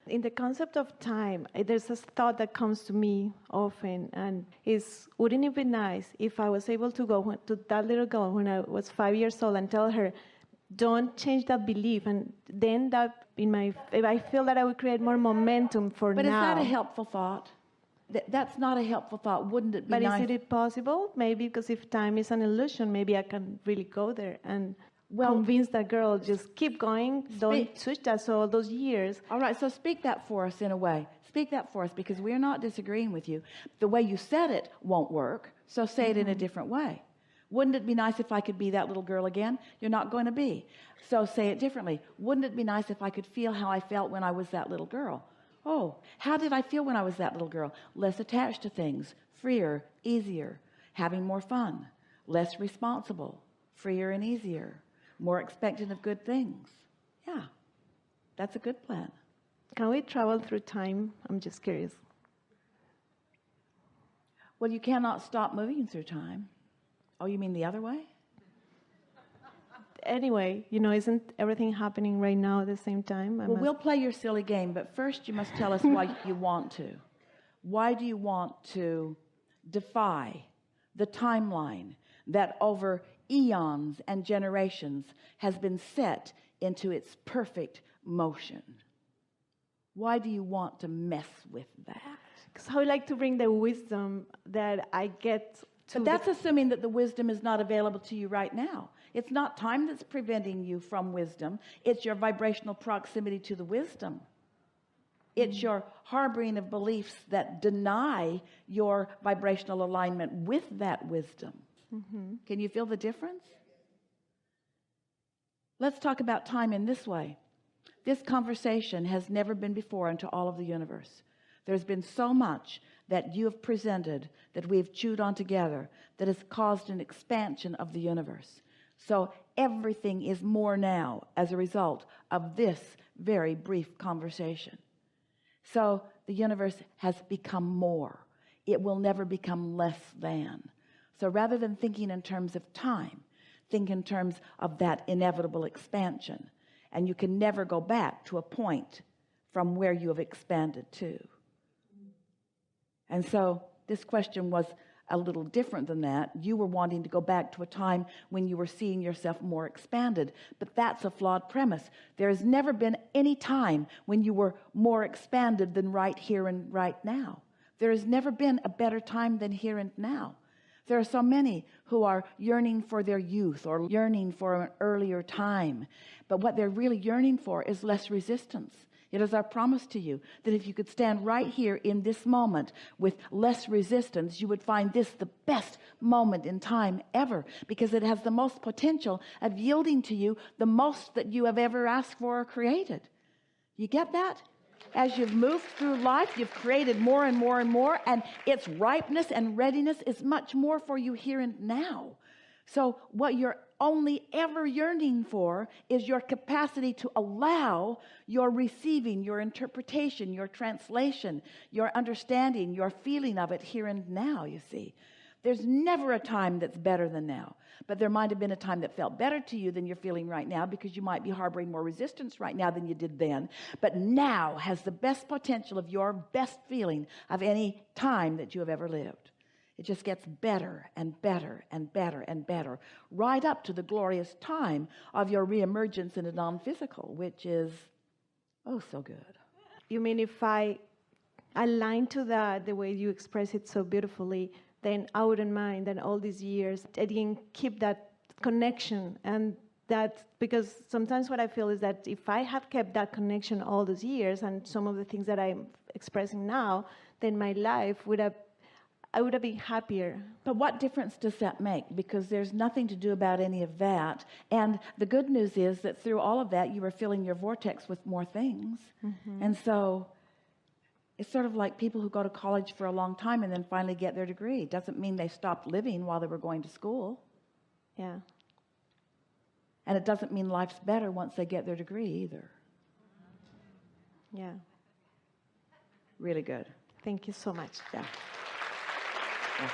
In the concept of time, there's a thought that comes to me often, and is, wouldn't it be nice if I was able to go to that little girl when I was 5 years old and tell her, don't change that belief, and then that I feel that I would create more momentum for But now. is that a helpful thought? That's not a helpful thought. Wouldn't it be nice? But is it possible? Maybe because if time is an illusion, maybe I can really go there and convince that girl, just keep going, don't switch that. So all those years. All right, so speak that for us in a way. Speak that for us, because we're not disagreeing with you. The way you said it won't work, so say it in a different way. Wouldn't it be nice if I could be that little girl again? You're not going to be. So say it differently. Wouldn't it be nice if I could feel how I felt when I was that little girl? Oh, how did I feel when I was that little girl? Less attached to things, freer, easier, having more fun, less responsible, freer and easier, more expectant of good things. Yeah, that's a good plan. Can we travel through time? I'm just curious. Well, you cannot stop moving through time. Oh, you mean the other way? Anyway, isn't everything happening right now at the same time? Well, we'll play your silly game, but first you must tell us why you want to. Why do you want to defy the timeline that over eons and generations has been set into its perfect motion? Why do you want to mess with that? Because I would like to bring the wisdom that I get. But that's assuming that the wisdom is not available to you right now. It's not time that's preventing you from wisdom. It's your vibrational proximity to the wisdom. It's your harboring of beliefs that deny your vibrational alignment with that wisdom. Can you feel the difference? Let's talk about time in this way. This conversation has never been before into all of the universe. There's been so much that you have presented, that we've chewed on together, that has caused an expansion of the universe. So everything is more now as a result of this very brief conversation. So the universe has become more. It will never become less than. So rather than thinking in terms of time, think in terms of that inevitable expansion. And you can never go back to a point from where you have expanded to. And so this question was a little different than that. You were wanting to go back to a time when you were seeing yourself more expanded. But that's a flawed premise. There has never been any time when you were more expanded than right here and right now. There has never been a better time than here and now. There are so many who are yearning for their youth or yearning for an earlier time. But what they're really yearning for is less resistance. It is our promise to you that if you could stand right here in this moment with less resistance, you would find this the best moment in time ever, because it has the most potential of yielding to you the most that you have ever asked for or created. You get that? As you've moved through life, you've created more and more and more, and its ripeness and readiness is much more for you here and now. So what you're only ever yearning for is your capacity to allow your receiving, your interpretation, your translation, your understanding, your feeling of it here and now, you see. There's never a time that's better than now. But there might have been a time that felt better to you than you're feeling right now, because you might be harboring more resistance right now than you did then. But now has the best potential of your best feeling of any time that you have ever lived. It just gets better and better and better and better, right up to the glorious time of your reemergence in a non-physical, which is, oh, so good. You mean if I align to that, the way you express it so beautifully, then I wouldn't mind that all these years I didn't keep that connection. And that, because sometimes what I feel is that if I had kept that connection all those years and some of the things that I'm expressing now, then my life I would have been happier. But what difference does that make? Because there's nothing to do about any of that. And the good news is that through all of that, you were filling your vortex with more things. And so it's sort of like people who go to college for a long time and then finally get their degree. It doesn't mean they stopped living while they were going to school. Yeah. And it doesn't mean life's better once they get their degree either. Yeah. Really good. Thank you so much. Yeah. Yeah.